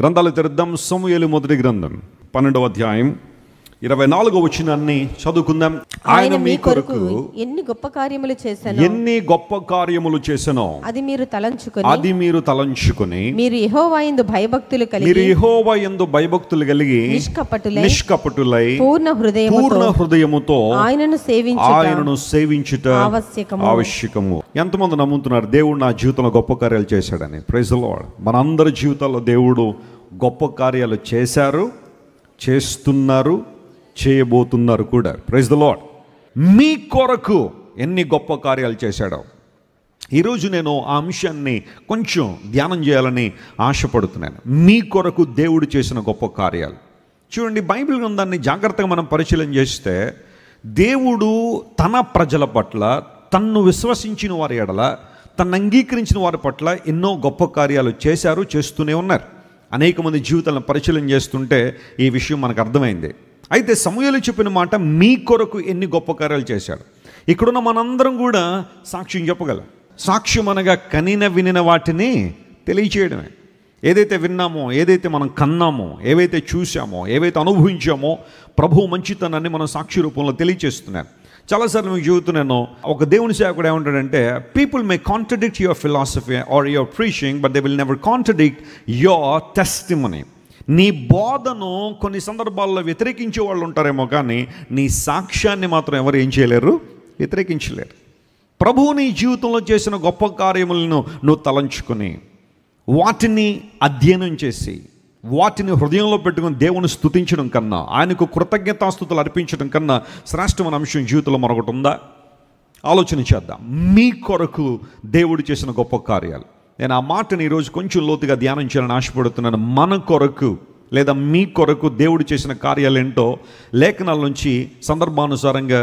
గ్రంథాలు తెరుద్దాం. సమూయేలు మొదటి గ్రంథం 12వ అధ్యాయం 24వ వచనాన్ని చదువుకుందాం. ఆయన మీ కొరకు ఎన్ని గొప్ప కార్యములు చేసెనో అది మీరు తలంచుకొని మీరు యెహోవా యందు భయభక్తులు కలిగి నిష్కపటులై పూర్ణ హృదయముతో ఆయనను సేవించుట ఆవశ్యకము. ఎంతమంది నమ్ముతున్నారు దేవుడు నా జీవితంలో గొప్ప కార్యాలు చేశాడని? Praise the lord. మనందరి జీవితాల్లో దేవుడు గొప్ప కార్యాలు చేశారు, చేస్తున్నారు, చేయబోతున్నారు కూడా. Praise the lord. మీ కొరకు ఎన్ని గొప్ప కార్యాలు చేశాడో ఈరోజు నేను ఆ అంశాన్ని కొంచెం ధ్యానం చేయాలని ఆశపడుతున్నాను. మీ కొరకు దేవుడు చేసిన గొప్ప కార్యాలు చూడండి. బైబిల్ గ్రంథాన్ని జాగ్రత్తగా మనం పరిశీలన చేస్తే దేవుడు తన ప్రజల పట్ల, తన్ను విశ్వసించిన వారి ఎడల, తన్ను అంగీకరించిన వారి పట్ల ఎన్నో గొప్ప కార్యాలు చేశారు, చేస్తూనే ఉన్నారు. అనేక మంది జీవితాలను పరిశీలన చేస్తుంటే ఈ విషయం మనకు అర్థమైంది. అయితే సమూయేలు చెప్పిన మాట, మీ కొరకు ఎన్ని గొప్ప కార్యాలు చేశాడు. ఇక్కడున్న మనందరం కూడా సాక్ష్యం చెప్పగలం. సాక్ష్యం అనగా కనిన వినిన వాటిని తెలియచేయడమే. ఏదైతే విన్నామో, ఏదైతే మనం కన్నామో, ఏవైతే చూసామో, ఏవైతే అనుభవించామో ప్రభువు మంచితనాన్ని మనం సాక్షి రూపంలో తెలియచేస్తున్నాను. చాలాసార్లు మీకు చెబుతున్నాను, ఒక దేవుని సేవకుడు ఏమంటాడంటే, people may contradict your philosophy or your preaching but they will never contradict your testimony. నీ బోధను కొన్ని సందర్భాల్లో వ్యతిరేకించే వాళ్ళు ఉంటారేమో, కానీ నీ సాక్ష్యాన్ని మాత్రం ఎవరు ఏం చేయలేరు, వ్యతిరేకించలేరు. ప్రభువు నీ జీవితంలో చేసిన గొప్ప కార్యములను నువ్వు తలంచుకొని వాటిని అధ్యయనం చేసి వాటిని హృదయంలో పెట్టుకుని దేవుని స్తుతించడం కన్నా, ఆయనకు కృతజ్ఞతాస్తుతులు అర్పించడం కన్నా శ్రేష్టమైన అంశం జీవితంలో మరొకటి ఉందా? ఆలోచన చేద్దాం. మీ కొరకు దేవుడు చేసిన గొప్ప కార్యాలు. నేను ఆ మాటని ఈరోజు కొంచెం లోతుగా ధ్యానం చేయాలని ఆశపడుతున్నాను. మన కొరకు లేదా మీ కొరకు దేవుడు చేసిన కార్యాలు ఏంటో లేఖనాల నుంచి సందర్భానుసారంగా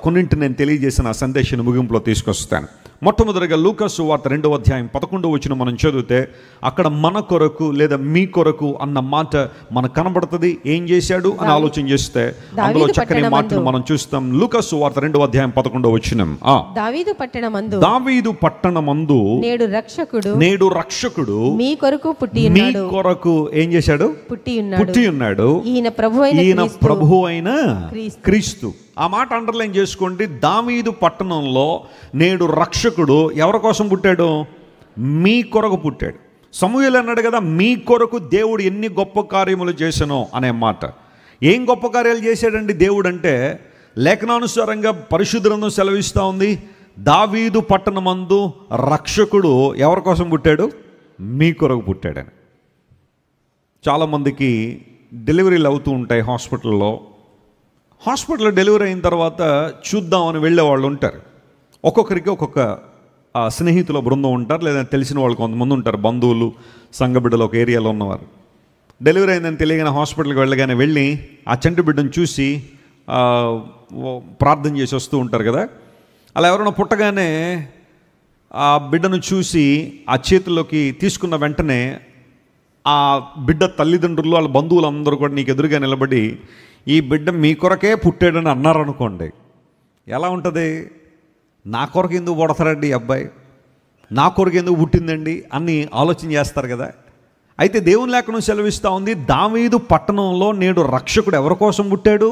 కొన్నింటిని నేను తెలియజేసిన ఆ సందేశాన్ని ముగింపులో తీసుకొస్తాను. మొట్టమొదటిగా లూకా సువార్త 2వ అధ్యాయం 11వ వచనం మనం చదివితే అక్కడ మన కొరకు లేదా మీ కొరకు అన్న మాట మనకు కనబడుతుంది. ఏం చేశాడు అని ఆలోచన చేస్తే అందులో చక్కని మాటలు మనం చూస్తాం. లూకా సువార్త 2వ అధ్యాయం 11వ వచనం. దావీదు పట్టణమందు నేడు రక్షకుడు మీ కొరకు ఏం చేశాడు? పుట్టి ఉన్నాడు. ఈయన ప్రభువు అయిన క్రీస్తు. ఆ మాట అండర్లైన్ చేసుకోండి. దావీదు పట్టణంలో నేడు రక్షకుడు ఎవరి కోసం పుట్టాడు? మీ కొరకు పుట్టాడు. సమూయేలు అన్నాడు కదా, మీ కొరకు దేవుడు ఎన్ని గొప్ప కార్యములు చేశానో అనే మాట. ఏం గొప్ప కార్యాలు చేశాడండి దేవుడు అంటే, లేఖనానుసారంగా పరిశుద్ధ గ్రంథం సెలవిస్తూ ఉంది, దావీదు పట్టణమందు రక్షకుడు ఎవరి కోసం పుట్టాడు? మీ కొరకు పుట్టాడని. చాలామందికి డెలివరీలు అవుతూ ఉంటాయి హాస్పిటల్లో డెలివరీ అయిన తర్వాత చూద్దామని వెళ్ళే వాళ్ళు ఉంటారు. ఒక్కొక్కరికి ఒక్కొక్క స్నేహితుల బృందం ఉంటారు, లేదా తెలిసిన వాళ్ళు కొంతమంది ఉంటారు, బంధువులు, సంఘబిడ్డలు ఒక ఏరియాలో ఉన్నవారు. డెలివరీ అయిందని తెలియగానే హాస్పిటల్కి వెళ్ళగానే వెళ్ళి ఆ చంటి బిడ్డను చూసి ప్రార్థన చేసి వస్తూ ఉంటారు కదా. అలా ఎవరైనా పుట్టగానే ఆ బిడ్డను చూసి ఆ చేతుల్లోకి తీసుకున్న వెంటనే ఆ బిడ్డ తల్లిదండ్రులు, వాళ్ళ బంధువులు అందరూ కూడా నీకు ఎదురుగా నిలబడి ఈ బిడ్డ మీ కొరకే పుట్టాడని అన్నారనుకోండి, ఎలా ఉంటుంది? నా కొరకు ఎందుకు పుడతారండి ఈ అబ్బాయి, నా కొరకు ఎందుకు పుట్టిందండి అని ఆలోచన చేస్తారు కదా. అయితే దేవుని లేఖనం సెలవిస్తూ ఉంది, దావీదు పట్టణంలో నేడు రక్షకుడు ఎవరి కోసం పుట్టాడు?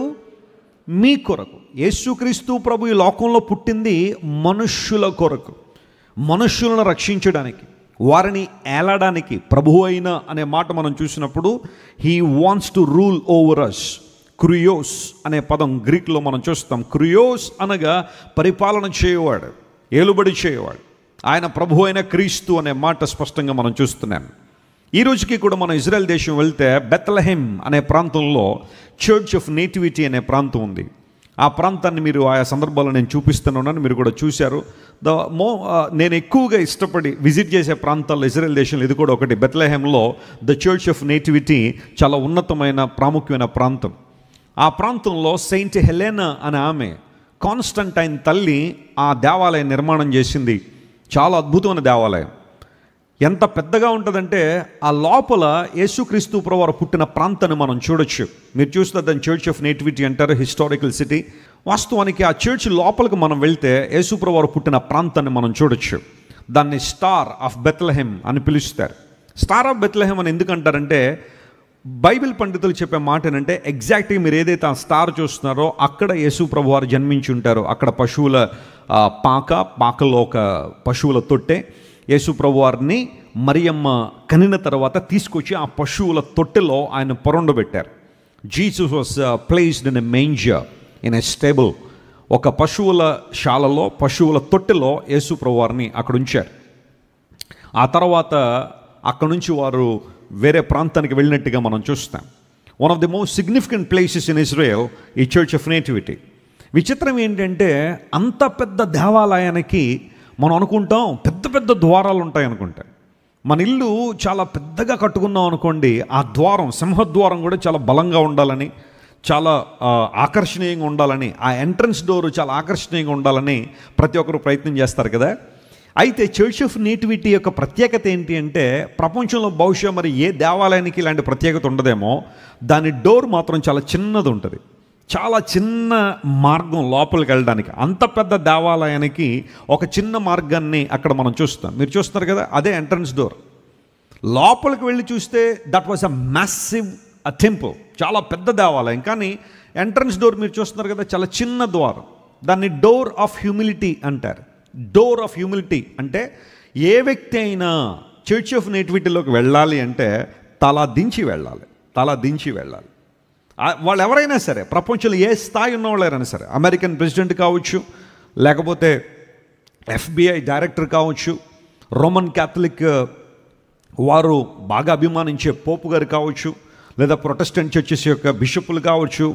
మీ కొరకు. యేసుక్రీస్తు ప్రభు ఈ లోకంలో పుట్టింది మనుష్యుల కొరకు, మనుష్యులను రక్షించడానికి, వారిని ఏలడానికి. ప్రభువు అయిన అనే మాట మనం చూసినప్పుడు he wants to rule over us. క్రియోస్ అనే పదం గ్రీక్లో మనం చూస్తాం. క్రియోస్ అనగా పరిపాలన చేయవాడు, ఏలుబడి చేయవాడు. ఆయన ప్రభు అయిన క్రీస్తు అనే మాట స్పష్టంగా మనం చూస్తున్నాం. ఈ రోజుకి కూడా మనం ఇజ్రాయెల్ దేశం వెళ్తే బెత్లెహెమ్ అనే ప్రాంతంలో చర్చ్ ఆఫ్ నేటివిటీ అనే ప్రాంతం ఉంది. ఆ ప్రాంతాన్ని మీరు ఆయా సందర్భాల్లో నేను చూపిస్తున్నాను, మీరు కూడా చూశారు. నేను ఎక్కువగా ఇష్టపడి విజిట్ చేసే ప్రాంతాల్లో ఇజ్రాయెల్ దేశంలో ఇది కూడా ఒకటి. బెత్లెహెమ్లో ద చర్చ్ ఆఫ్ నేటివిటీ చాలా ఉన్నతమైన ప్రాముఖ్యమైన ప్రాంతం. ఆ ప్రాంతంలో సెయింట్ హెలెనా అనే ఆమె, కాన్స్టంటైన్ తల్లి, ఆ దేవాలయం నిర్మాణం చేసింది. చాలా అద్భుతమైన దేవాలయం. ఎంత పెద్దగా ఉంటుందంటే ఆ లోపల యేసుక్రీస్తు ప్రభువారు పుట్టిన ప్రాంతాన్ని మనం చూడొచ్చు. మీరు చూస్తే దాన్ని చర్చ్ ఆఫ్ నేటివిటీ అంటారు, హిస్టారికల్ సిటీ. వాస్తవానికి ఆ చర్చ్ లోపలికి మనం వెళ్తే యేసు ప్రభువారు పుట్టిన ప్రాంతాన్ని మనం చూడొచ్చు. దాన్ని స్టార్ ఆఫ్ బెత్లెహెమ్ అని పిలుస్తారు. స్టార్ ఆఫ్ బెత్లెహేమ్ అని ఎందుకంటారంటే బైబిల్ పండితులు చెప్పే మాట ఏంటంటే ఎగ్జాక్ట్గా మీరు ఏదైతే ఆ స్టార్ చూస్తున్నారో అక్కడ యేసు ప్రభు వారు జన్మించి ఉంటారో, అక్కడ పశువుల పాకలో ఒక పశువుల తొట్టె, యేసు ప్రభు వారిని మరియమ్మ కనిన తర్వాత తీసుకొచ్చి ఆ పశువుల తొట్టెలో ఆయన పొరండబెట్టారు. Jesus was placed in a manger in a stable. ఒక పశువుల శాలలో, పశువుల తొట్టెలో యేసు ప్రభు వారిని అక్కడ ఉంచారు. ఆ తర్వాత అక్కడ నుంచి వారు వేరే ప్రాంతానికి వెళ్ళినట్టుగా మనం చూస్తాం. One of the most significant places in Israel ఈ చర్చ్ ఆఫ్ నేటివిటీ. విచిత్రం ఏంటంటే అంత పెద్ద దేవాలయానికి మనం అనుకుంటాం పెద్ద పెద్ద ద్వారాలు ఉంటాయి అనుకుంటాం. మన ఇల్లు చాలా పెద్దగా కట్టుకున్నాం అనుకోండి, ఆ ద్వారం, సింహద్వారం కూడా చాలా బలంగా ఉండాలని, చాలా ఆకర్షణీయంగా ఉండాలని, ఆ ఎంట్రన్స్ డోర్ చాలా ఆకర్షణీయంగా ఉండాలని ప్రతి ఒక్కరు ప్రయత్నం చేస్తారు కదా. అయితే చర్చ్ ఆఫ్ నేటివిటీ యొక్క ప్రత్యేకత ఏంటి అంటే, ప్రపంచంలో బహుశా మరి ఏ దేవాలయానికి ఇలాంటి ప్రత్యేకత ఉండదేమో, దాని డోర్ మాత్రం చాలా చిన్నది ఉంటుంది. చాలా చిన్న మార్గం లోపలికి వెళ్ళడానికి. అంత పెద్ద దేవాలయానికి ఒక చిన్న మార్గాన్ని అక్కడ మనం చూస్తాం. మీరు చూస్తున్నారు కదా, అదే ఎంట్రన్స్ డోర్. లోపలికి వెళ్ళి చూస్తే that was a massive temple, చాలా పెద్ద దేవాలయం. కానీ ఎంట్రన్స్ డోర్ మీరు చూస్తున్నారు కదా, చాలా చిన్న ద్వారం. దాన్ని డోర్ ఆఫ్ హ్యూమిలిటీ అంటారు. డోర్ ఆఫ్ హ్యూమిలిటీ అంటే ఏ వ్యక్తి అయినా చర్చ్ ఆఫ్ నేటివిటీలోకి వెళ్ళాలి అంటే తల దించి వెళ్ళాలి, తల దించి వెళ్ళాలి. వాళ్ళు ఎవరైనా సరే, ప్రపంచంలో ఏ స్థాయి ఉన్న వాళ్ళైనా సరే, అమెరికన్ ప్రెసిడెంట్ కావచ్చు, లేకపోతే FBI డైరెక్టర్ కావచ్చు, రోమన్ క్యాథలిక్ వారు బాగా అభిమానించే పోపు గారు కావచ్చు, లేదా ప్రొటెస్టెంట్ చర్చెస్ యొక్క బిషపులు కావచ్చు,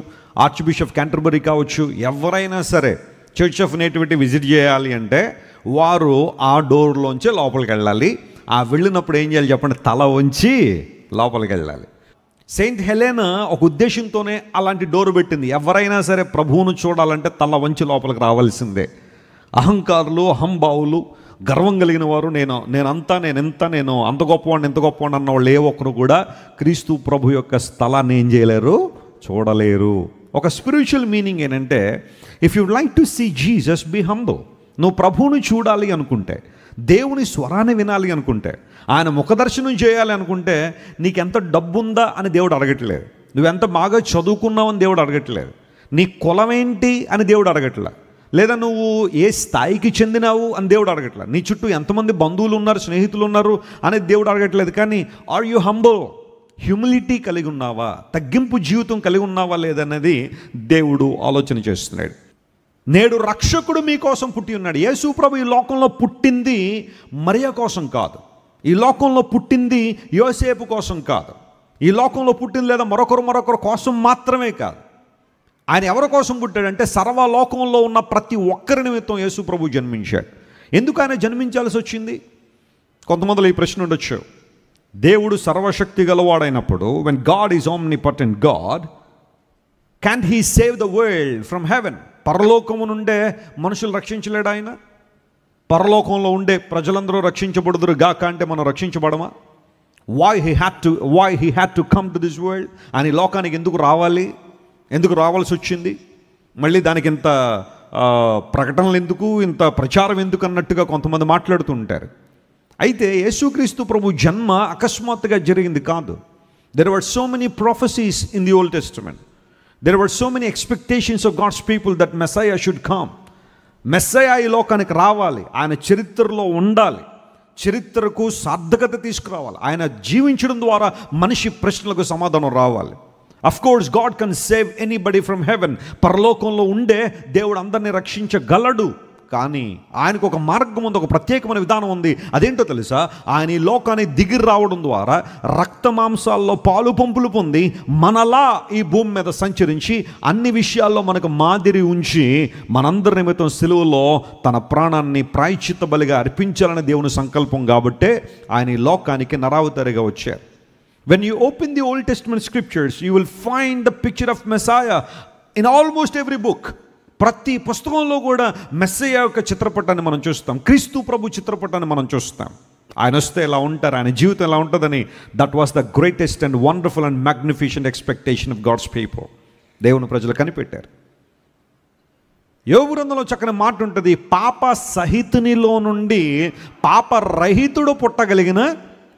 ఆర్చ్ బిషప్ క్యాంటర్బరీ కావచ్చు, ఎవరైనా సరే చర్చ్ ఆఫ్ నేటివిటీ విజిట్ చేయాలి అంటే వారు ఆ డోర్లోంచే లోపలికి వెళ్ళాలి. ఆ వెళ్ళినప్పుడు ఏం చేయాలి చెప్పండి, తల వంచి లోపలికి వెళ్ళాలి. సెయింట్ హెలెనా ఒక ఉద్దేశంతోనే అలాంటి డోర్ పెట్టింది. ఎవరైనా సరే ప్రభువును చూడాలంటే తల వంచి లోపలికి రావాల్సిందే. అహంకారులు, అహంభావులు, గర్వం కలిగిన వారు, నేను అంత గొప్పవాడిని ఎంత గొప్పవాడిని అన్న వాళ్ళు ఏ ఒక్కరు కూడా క్రీస్తు ప్రభు యొక్క స్థలాన్ని ఏం చేయలేరు, చూడలేరు. ఒక స్పిరిచువల్ మీనింగ్ ఏంటంటే, if you like to see Jesus, be humble. నువ్వు ప్రభువుని చూడాలి అనుకుంటే, దేవుని స్వరాన్ని వినాలి అనుకుంటే, ఆయన ముఖదర్శనం చేయాలి అనుకుంటే, నీకెంత డబ్బుందా అని దేవుడు అడగట్లేదు, నువ్వెంత బాగా చదువుకున్నావు అని దేవుడు అడగట్లేదు, నీ కులమేంటి అని దేవుడు అడగట్లేదు, లేదా నువ్వు ఏ స్థాయికి చెందినావు అని దేవుడు అడగట్లేదు, నీ చుట్టూ ఎంతమంది బంధువులు ఉన్నారు, స్నేహితులు ఉన్నారు అనేది దేవుడు అడగట్లేదు. కానీ ఆర్ యు హంబుల్, హ్యూమిలిటీ కలిగి ఉన్నావా, తగ్గింపు జీవితం కలిగి ఉన్నావా లేదన్నది దేవుడు ఆలోచన చేస్తున్నాడు. నేడు రక్షకుడు మీకోసం పుట్టి ఉన్నాడు. యేసు ప్రభు ఈ లోకంలో పుట్టింది మరియ కోసం కాదు, ఈ లోకంలో పుట్టింది యోసేపు కోసం కాదు, ఈ లోకంలో పుట్టింది లేదా మరొకరు కోసం మాత్రమే కాదు. ఆయన ఎవరి కోసం పుట్టాడంటే సర్వలోకంలో ఉన్న ప్రతి ఒక్కరి నిమిత్తం యేసు ప్రభు జన్మించాడు. ఎందుకు ఆయన జన్మించాల్సి వచ్చింది? కొంతమందిలో ఈ ప్రశ్న ఉండొచ్చు. దేవుడు సర్వశక్తి గలవాడైనప్పుడు, when God is omnipotent God, can't he save the world from heaven? పరలోకము నుండే మనుషులు రక్షించలేడు ఆయన? పరలోకంలో ఉండే ప్రజలందరూ రక్షించబడుదురు గాక అంటే మనం రక్షించబడమా? why he had to come to this world? ఆయన ఈ లోకానికి ఎందుకు రావాల్సి వచ్చింది? మళ్ళీ దానికి ఇంత ప్రకటనలు ఎందుకు, ఇంత ప్రచారం ఎందుకు అన్నట్టుగా కొంతమంది మాట్లాడుతూ ఉంటారు. అయితే యేసుక్రీస్తు ప్రభు జన్మ అకస్మాత్తుగా జరిగింది కాదు. There were so many prophecies in the Old Testament. There were so many expectations of God's people that Messiah should come. మెస్సయా ఈ లోకానికి రావాలి, ఆయన చరిత్రలో ఉండాలి, చరిత్రకు సార్థకత తీసుకురావాలి, ఆయన జీవించడం ద్వారా మనిషి ప్రశ్నలకు సమాధానం రావాలి. Of course, God can save anybody from heaven. పరలోకంలో ఉండే దేవుడు అందరినీ రక్షించగలడు. కానీ ఆయనకు ఒక మార్గం ఉంది, ఒక ప్రత్యేకమైన విధానం ఉంది. అదేంటో తెలుసా? ఆయన ఈ లోకాన్ని దిగి రావడం ద్వారా రక్త మాంసాల్లో పాలు పంపులు పొంది మనలా ఈ భూమి మీద సంచరించి అన్ని విషయాల్లో మనకు మాదిరి ఉంచి మనందరి నిమిత్తం సిలువలో తన ప్రాణాన్ని ప్రాయశ్చిత్త బలిగా అర్పించాలని దేవుని సంకల్పం. కాబట్టే ఆయన ఈ లోకానికి నరావతారిగా వచ్చారు. When you open the Old Testament scriptures, you will find the picture of Messiah in almost every book. ప్రతి పుస్తకంలో కూడా మెస్సయ్య యొక్క చిత్రపటాన్ని మనం చూస్తాం, క్రీస్తు ప్రభు చిత్రపటాన్ని మనం చూస్తాం. ఆయన వస్తే ఎలా ఉంటారు, ఆయన జీవితం ఎలా ఉంటుందని. That was the greatest and wonderful and magnificent expectation of God's people. దేవుని ప్రజలు కనిపెట్టారు. యోబు గ్రంథంలో చక్కని మాట ఉంటుంది, పాప సహితునిలో నుండి పాప రహితుడు పుట్టగలిగిన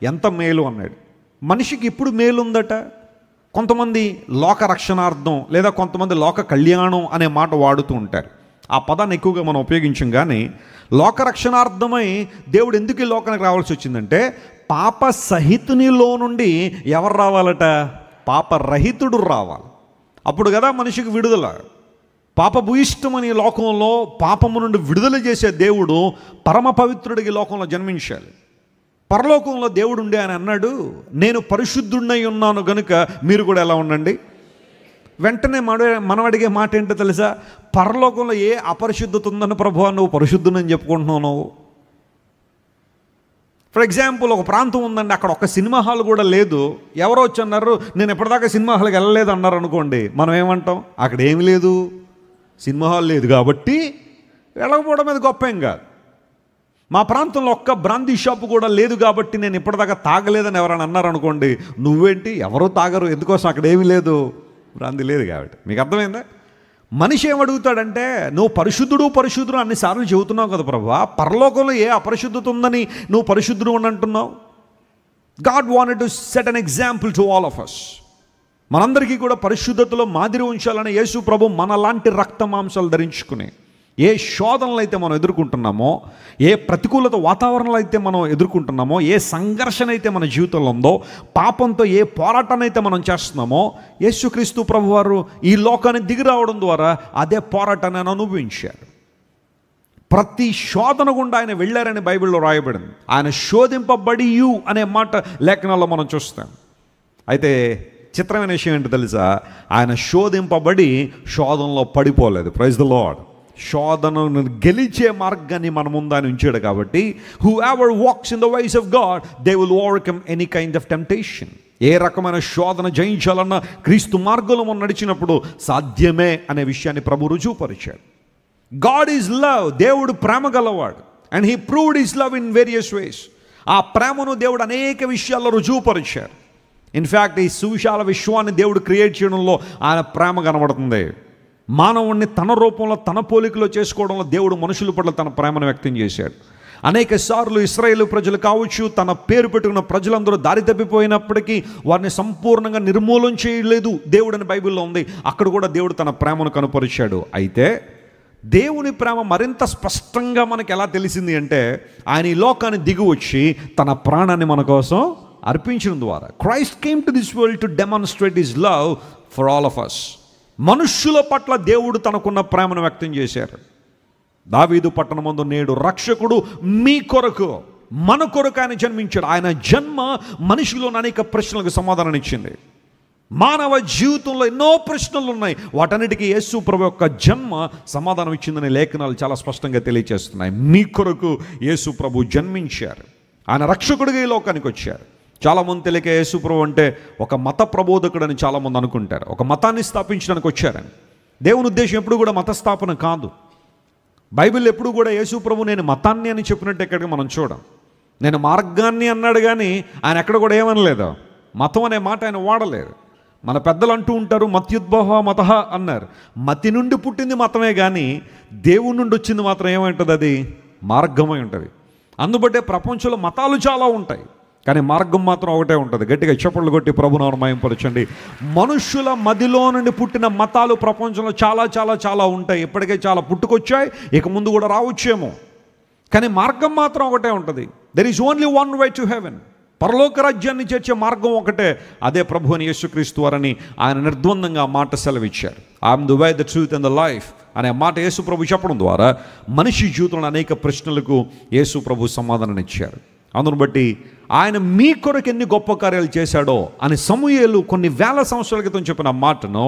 ఎంత మేలు అన్నాడు. మనిషికి ఇప్పుడు మేలు ఉందట. కొంతమంది లోక రక్షణార్థం లేదా కొంతమంది లోక కళ్యాణం అనే మాట వాడుతూ ఉంటారు. ఆ పదాన్ని ఎక్కువగా మనం ఉపయోగించం. కానీ లోక రక్షణార్థమై దేవుడు ఎందుకు ఈ లోకానికి రావాల్సి వచ్చిందంటే, పాప సహితునిలో నుండి ఎవరు రావాలట? పాపరహితుడు రావాలి. అప్పుడు కదా మనిషికి విడుదల. పాప భూయిష్టమని లోకంలో పాపము నుండి విడుదల చేసే దేవుడు పరమ పవిత్రుడికి లోకంలో జన్మించాలి. పరలోకంలో దేవుడు ఉండి ఆయన అన్నాడు, నేను పరిశుద్ధుడినై ఉన్నాను గనుక మీరు కూడా ఎలా ఉండండి. వెంటనే మనం అడిగే మాట ఏంటో తెలుసా? పరలోకంలో ఏ అపరిశుద్ధత ఉందని ప్రభువా నువ్వు పరిశుద్ధునని చెప్పుకుంటున్నావు నువ్వు? ఫర్ ఎగ్జాంపుల్, ఒక ప్రాంతం ఉందండి, అక్కడ ఒక సినిమా హాల్ కూడా లేదు. ఎవరో వచ్చి అన్నారు, నేను ఎప్పటిదాకా సినిమా హాల్కి వెళ్ళలేదు అన్నారు అనుకోండి, మనం ఏమంటాం? అక్కడ ఏమి లేదు, సినిమా హాల్ లేదు కాబట్టి వెళ్ళకపోవడం మీద గొప్ప ఏం కాదు. మా ప్రాంతంలో ఒక్క బ్రాందీ షాపు కూడా లేదు కాబట్టి నేను ఇప్పటిదాకా తాగలేదని ఎవరైనా అన్నారు అనుకోండి, నువ్వేంటి, ఎవరో తాగరు, ఎందుకోసం అక్కడ ఏమీ లేదు, బ్రాందీ లేదు కాబట్టి. మీకు అర్థమైందా? మనిషి ఏమడుగుతాడంటే, నువ్వు పరిశుద్ధుడు అన్నిసార్లు చెబుతున్నావు కదా ప్రభువా, పరలోకంలో ఏ అపరిశుద్ధత ఉందని నువ్వు పరిశుద్ధుడు అని అంటున్నావు? God wanted to set an example to all of us. మనందరికీ కూడా పరిశుద్ధతలో మాదిరి ఉంచాలని యేసు ప్రభు మనలాంటి రక్త మాంసాలు ధరించుకుని ఏ శోధనలు అయితే మనం ఎదుర్కొంటున్నామో, ఏ ప్రతికూలత వాతావరణాలు అయితే మనం ఎదుర్కొంటున్నామో, ఏ సంఘర్షణ అయితే మన జీవితంలో ఉందో, పాపంతో ఏ పోరాటాన్ని అయితే మనం చేస్తున్నామో, యేసుక్రీస్తు ప్రభువారు ఈ లోకాన్ని దిగి రావడం ద్వారా అదే పోరాటాన్ని ఆయన అనుభవించారు. ప్రతి శోధన గుండా ఆయన వెళ్ళారని బైబిల్లో రాయబడింది. ఆయన శోధింపబడి అనే మాట లేఖనాల్లో మనం చూస్తాం. అయితే చిత్రమైన విషయం ఏంటో తెలుసా? ఆయన శోధింపబడి శోధనలో పడిపోలేదు. Praise the lord. శోధనను గెలిచే మార్గాన్ని మన ముందు ఆయన ఉంచాడు కాబట్టి, whoever walks in the ways of God they will overcome any kind of temptation. ఏ రకమైన శోధన జయించాలన్నా క్రీస్తు మార్గంలో మనం నడిచినప్పుడు సాధ్యమే అనే విషయాన్ని ప్రభు రుజువుపరిచాడు. God is love. దేవుడు ప్రేమ గలవాడు. And he proved his love in various ways. ఆ ప్రేమను దేవుడు అనేక విషయాల్లో రుజువుపరిచారు. ఇన్ఫ్యాక్ట్ ఈ సువిశాల విశ్వాన్ని దేవుడు క్రియేట్ చేయడంలో ఆయన ప్రేమ కనబడుతుంది. మానవుణ్ణి తన రూపంలో తన పోలికలో చేసుకోవడంలో దేవుడు మనుషుల పట్ల తన ప్రేమను వ్యక్తం చేశాడు. అనేక సార్లు ఇశ్రాయేలు ప్రజలు కావచ్చు, తన పేరు పెట్టుకున్న ప్రజలందరూ దారి తప్పిపోయినప్పటికీ వారిని సంపూర్ణంగా నిర్మూలన చేయలేదు దేవుడు అని బైబిల్లో ఉంది. అక్కడ కూడా దేవుడు తన ప్రేమను కనపరిచాడు. అయితే దేవుని ప్రేమ మరింత స్పష్టంగా మనకు ఎలా తెలిసింది అంటే, ఆయన ఈ లోకాన్ని దిగి వచ్చి తన ప్రాణాన్ని మన కోసం అర్పించడం ద్వారా. Christ came to this world to demonstrate his love for all of us. మనుష్యుల పట్ల దేవుడు తనకున్న ప్రేమను వ్యక్తం చేశారు. దావీదు పట్టణమందు నేడు రక్షకుడు మీ కొరకు, మన కొరకు ఆయన జన్మించాడు. ఆయన జన్మ మనిషిలోని అనేక ప్రశ్నలకు సమాధానం ఇచ్చింది. మానవ జీవితంలో ఎన్నో ప్రశ్నలు ఉన్నాయి, వాటన్నిటికీ యేసు ప్రభు యొక్క జన్మ సమాధానం ఇచ్చిందని లేఖనాలు చాలా స్పష్టంగా తెలియజేస్తున్నాయి. మీ కొరకు యేసు ప్రభు జన్మించారు. ఆయన రక్షకుడిగా ఈ లోకానికి వచ్చారు. చాలామంది తెలియక యేసు ప్రభు అంటే ఒక మత ప్రబోధకుడని చాలామంది అనుకుంటారు. ఒక మతాన్ని స్థాపించడానికి వచ్చారని. దేవుని ఉద్దేశం ఎప్పుడు కూడా మత స్థాపన కాదు. బైబిల్ ఎప్పుడు కూడా యేసు ప్రభు నేను మతాన్ని అని చెప్పినట్టు ఎక్కడికి మనం చూడం. నేను మార్గాన్ని అన్నాడు కానీ ఆయన ఎక్కడ కూడా ఏమనలేదు. మతం అనే మాట ఆయన వాడలేదు. మన పెద్దలు అంటూ ఉంటారు, మత్యుద్భవ మతః అన్నారు. మతి నుండి పుట్టింది మతమే కానీ దేవుని నుండి వచ్చింది మాత్రం ఏమంటుంది? అది మార్గమై ఉంటుంది. అందుబట్టే ప్రపంచంలో మతాలు చాలా ఉంటాయి కానీ మార్గం మాత్రం ఒకటే ఉంటుంది. గట్టిగా చప్పట్లు కొట్టి ప్రభునామమును మహిమపరచండి. మనుషుల మదిలో నుండి పుట్టిన మతాలు ప్రపంచంలో చాలా చాలా చాలా ఉంటాయి. ఇప్పటికే చాలా పుట్టుకొచ్చాయి, ఇక ముందు కూడా రావచ్చేమో. కానీ మార్గం మాత్రం ఒకటే ఉంటుంది. There is only one way to heaven. పరలోక రాజ్యాన్ని చేర్చే మార్గం ఒకటే, అదే ప్రభు అని యేసుక్రీస్తు వారని ఆయన నిర్ద్వందంగా ఆ మాట సెలవిచ్చారు. I'm the way, the truth and the life అనే మాట యేసు ప్రభు చెప్పడం ద్వారా మనిషి జీవితంలో అనేక ప్రశ్నలకు యేసు ప్రభు సమాధానం ఇచ్చారు. అందును బట్టి ఆయన మీ కొరకు ఎన్ని గొప్ప కార్యాలు చేశాడో అని సమూయేలు కొన్ని వేల సంవత్సరాల క్రితం చెప్పిన మాటను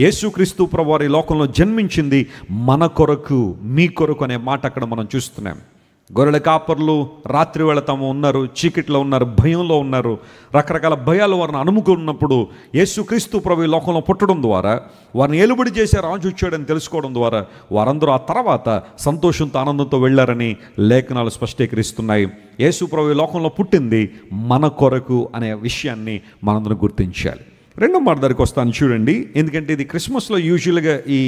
యేసుక్రీస్తు ప్రభు వారి లోకంలో జన్మించింది మన కొరకు, మీ కొరకు అనే మాట అక్కడ మనం చూస్తున్నాం. గొర్రెల కాపర్లు రాత్రి వేళ తాము ఉన్నారు, చీకట్లో ఉన్నారు, భయంలో ఉన్నారు, రకరకాల భయాలు వారిని అనుముకున్నప్పుడు యేసుక్రీస్తు ప్రభు ఈ లోకంలో పుట్టడం ద్వారా వారిని ఏలుబడి చేసే రాజు వచ్చాడని తెలుసుకోవడం ద్వారా వారందరూ ఆ తర్వాత సంతోషంతో ఆనందంతో వెళ్ళారని లేఖనాలు స్పష్టీకరిస్తున్నాయి. యేసు ప్రభు ఈ లోకంలో పుట్టింది మన కొరకు అనే విషయాన్ని మనందరం గుర్తించాలి. రెండో మాట దగ్గరికి వస్తాను చూడండి, ఎందుకంటే ఇది క్రిస్మస్లో యూజువల్గా ఈ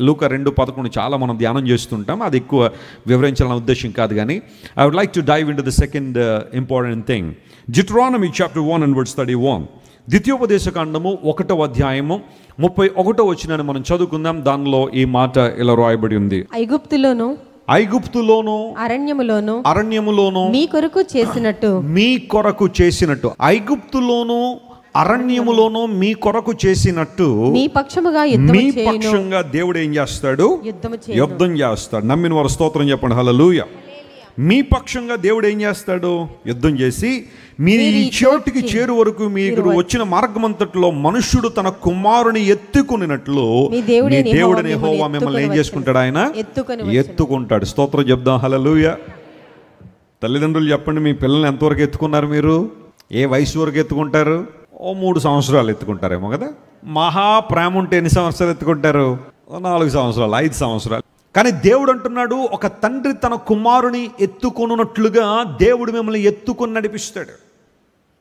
లూకా 2:11 చాలా మనం ధ్యానం చేస్తుంటాం, అది ఎక్కువ వివరించాలన్న ఉద్దేశం కాదు. కానీ I would like to dive into the second important thing. Deuteronomy chapter 1 and verse 31. ద్వితీయోపదేశకాండము 1వ అధ్యాయము 31వ వచనాన్ని మనం చదువుకుందాం. దానిలో ఈ మాట ఇలా రాయబడి ఉంది. ఐగుప్తులోను అరణ్యములోను మీ కొరకు చేసినట్టు ఐగుప్తులోను అరణ్యములోను మీ కొరకు చేసినట్టు మీ పక్షంగా దేవుడు ఏం చేస్తాడు? యుద్ధం చేస్తాడు. నమ్మిన వారు స్తోత్రం చెప్పండి. హల్లెలూయా. మీ పక్షంగా దేవుడు ఏం చేస్తాడు? యుద్ధం చేసి మీరు ఈ చోటుకి చేరు వరకు మీరు వచ్చిన మార్గమంతట్లో మనుష్యుడు తన కుమారుని ఎత్తుకున్నట్లు మీ దేవుడని యెహోవా మిమ్మల్ని ఏం చేసుకుంటాడు? ఆయన ఎత్తుకుంటాడు. స్తోత్రం చెప్దాం. హల్లెలూయా. తల్లిదండ్రులు చెప్పండి, మీ పిల్లల్ని ఎంతవరకు ఎత్తుకున్నారు? మీరు ఏ వయసు వరకు ఎత్తుకుంటారు? 3 సంవత్సరాలు ఎత్తుకుంటారేమో కదా. మహా ప్రేమ ఉంటే ఎన్ని సంవత్సరాలు ఎత్తుకుంటారు? 4 సంవత్సరాలు, 5 సంవత్సరాలు. కానీ దేవుడు అంటున్నాడు, ఒక తండ్రి తన కుమారుని ఎత్తుకొనున్నట్లుగా దేవుడు మిమ్మల్ని ఎత్తుకొని నడిపిస్తాడు.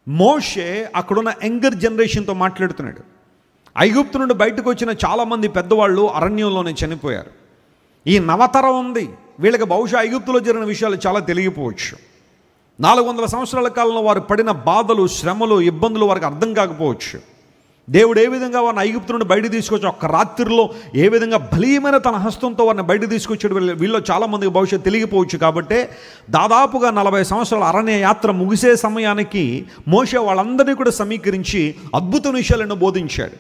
మోషే అక్కడున్న యంగర్ జనరేషన్తో మాట్లాడుతున్నాడు. ఐగుప్తు నుండి బయటకు వచ్చిన చాలామంది పెద్దవాళ్ళు అరణ్యంలోనే చనిపోయారు. ఈ నవతరం ఉంది, వీళ్ళకి బహుశా ఐగుప్తులో జరిగిన విషయాలు చాలా తెలియకపోవచ్చు. 400 సంవత్సరాల కాలంలో వారు పడిన బాధలు, శ్రమలు, ఇబ్బందులు వారికి అర్థం కాకపోవచ్చు. దేవుడు ఏ విధంగా వారిని ఐగుప్తు నుండి బయట తీసుకొచ్చి ఒక్క రాత్రిలో ఏ విధంగా బలీయమైన తన హస్తంతో వారిని బయట తీసుకొచ్చాడు వీళ్ళు చాలామందికి భవిష్యత్తు తెలియకపోవచ్చు. కాబట్టి దాదాపుగా 40 సంవత్సరాల అరణ్య యాత్ర ముగిసే సమయానికి మోషే వాళ్ళందరినీ కూడా సమీకరించి అద్భుత విషయాలను బోధించాడు.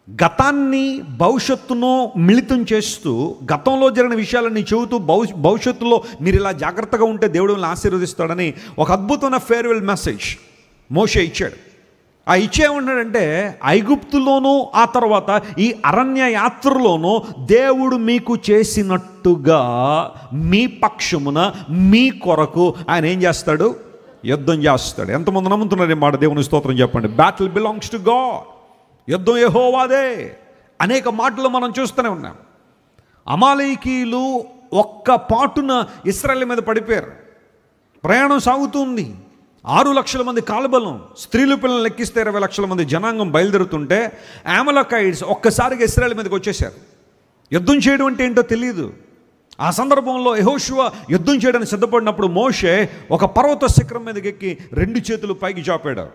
గతాన్ని భవిష్యత్తును మిళితం చేస్తూ గతంలో జరిగిన విషయాలన్నీ చెబుతూ భవిష్యత్తులో మీరు ఇలా జాగ్రత్తగా ఉంటే దేవుడు మిమ్మల్ని ఆశీర్వదిస్తాడని ఒక అద్భుతమైన ఫేర్వెల్ మెసేజ్ మోషే ఇచ్చాడు. ఆ ఇచ్చేమంటాడంటే, ఐగుప్తులోనూ ఆ తర్వాత ఈ అరణ్య యాత్రలోనూ దేవుడు మీకు చేసినట్టుగా మీ పక్షమున మీ కొరకు ఆయన ఏం చేస్తాడు? యుద్ధం చేస్తాడు. ఎంతమంది నమ్ముతున్నారు ఈ మాట? దేవుని స్తోత్రం చెప్పండి. Battle belongs to God. యుద్ధం యెహోవాదే. అనేక మాటలు మనం చూస్తూనే ఉన్నాం. అమాలేకీయులు ఒక్క పాటున ఇశ్రాయేలు మీద పడిపోయారు. ప్రయాణం సాగుతుంది. 6 లక్షల మంది కాలుబలం, స్త్రీలు పిల్లలు లెక్కిస్తే 20 లక్షల మంది జనాంగం బయలుదేరుతుంటే అమాలేకైట్స్ ఒక్కసారిగా ఇశ్రాయేలు మీదకి వచ్చేసారు. యుద్ధం చేయడం అంటే ఏంటో తెలియదు. ఆ సందర్భంలో యెహోషువ యుద్ధం చేయడానికి సిద్ధపడినప్పుడు మోషే ఒక పర్వత శిఖరం మీదకి ఎక్కి 2 చేతులు పైకి చాపాడు.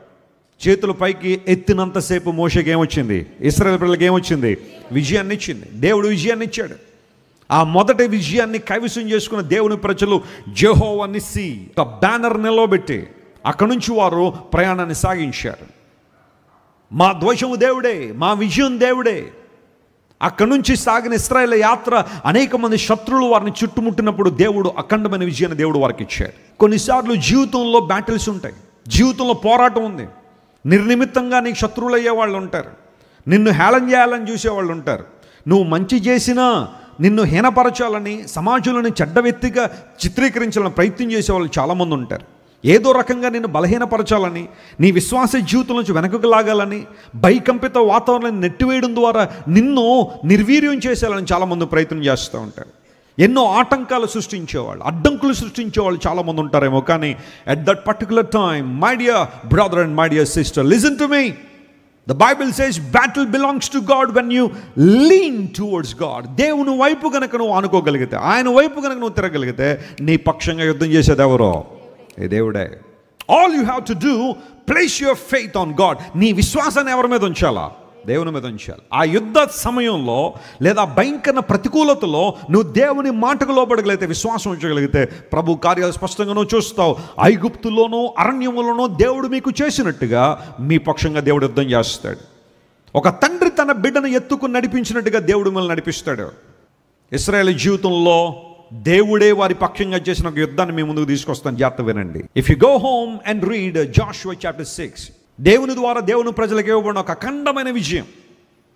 చేతులు పైకి ఎత్తినంతసేపు మోషేకి ఏమొచ్చింది? ఇశ్రాయేలు పిల్లలకి ఏమొచ్చింది? విజయాన్ని ఇచ్చింది. దేవుడు విజయాన్ని ఇచ్చాడు. ఆ మొదటి విజయాన్ని కైవసం చేసుకున్న దేవుని ప్రజలు యెహోవా నిస్సి ఒక బ్యానర్ నిలవబెట్టి అక్కడి నుంచి వారు ప్రయాణాన్ని సాగించారు. మా ద్వేషము దేవుడే, మా విజయం దేవుడే. అక్కడి నుంచి సాగిన ఇశ్రాయేలు యాత్ర అనేక మంది శత్రువులు వారిని చుట్టుముట్టినప్పుడు దేవుడు అఖండమైన విజయాన్ని దేవుడు వారికి ఇచ్చారు. కొన్నిసార్లు జీవితంలో బ్యాటిల్స్ ఉంటాయి, జీవితంలో పోరాటం ఉంది. నిర్నిమిత్తంగా నీకు శత్రువులు అయ్యే వాళ్ళు ఉంటారు, నిన్ను హేళన చేయాలని చూసేవాళ్ళు ఉంటారు. నువ్వు మంచి చేసినా నిన్ను హీనపరచాలని, సమాజంలోని చెడ్డ వ్యక్తిగా చిత్రీకరించాలని ప్రయత్నం చేసేవాళ్ళు చాలామంది ఉంటారు. ఏదో రకంగా నిన్ను బలహీనపరచాలని, నీ విశ్వాస జీవితం నుంచి వెనకకు లాగాలని, భయకంపిత వాతావరణాన్ని నెట్టివేయడం ద్వారా నిన్ను నిర్వీర్యం చేసేయాలని చాలామంది ప్రయత్నం చేస్తూ ఉంటారు. ఎన్నో ఆటంకాలు సృష్టించేవాళ్ళు, అడ్డంకులు సృష్టించేవాళ్ళు చాలామంది ఉంటారేమో. కానీ at that particular time, my dear brother and my dear sister, listen to me. The Bible says battle belongs to God when you lean towards God. దేవుని వైపు గనక నువ్వు అనుకోగలిగితే, ఆయన వైపు గనక నువ్వు తిరగలిగితే నీ పక్షంగా యుద్ధం చేసేది ఎవరో? ఏ దేవుడే. All you have to do, place your faith on God. నీ విశ్వాసాన్ని ఎవరి మీద ఉంచాలా? దేవుని మీద ఉంచాలి. ఆ యుద్ధ సమయంలో లేదా భయంకర ప్రతికూలతలో నువ్వు దేవుని మాటకు లోబడగలిగితే, విశ్వాసం ఉంచగలిగితే ప్రభు కార్యాలు స్పష్టంగా నువ్వు చూస్తావు. ఐగుప్తులోనూ అరణ్యములోనూ దేవుడు మీకు చేసినట్టుగా మీ పక్షంగా దేవుడు యుద్ధం చేస్తాడు. ఒక తండ్రి తన బిడ్డను ఎత్తుకుని నడిపించినట్టుగా దేవుడు మిమ్మల్ని నడిపిస్తాడు. ఇశ్రాయేలు జీవితంలో దేవుడే వారి పక్షంగా చేసిన ఒక యుద్ధాన్ని మీ ముందుకు తీసుకొస్తాను. జాగ్రత్త వినండి. If you go home and read Jashuva chapter 6, దేవుని ద్వారా దేవుని ప్రజలకు ఇవ్వబడిన ఒక అఖండమైన విజయం,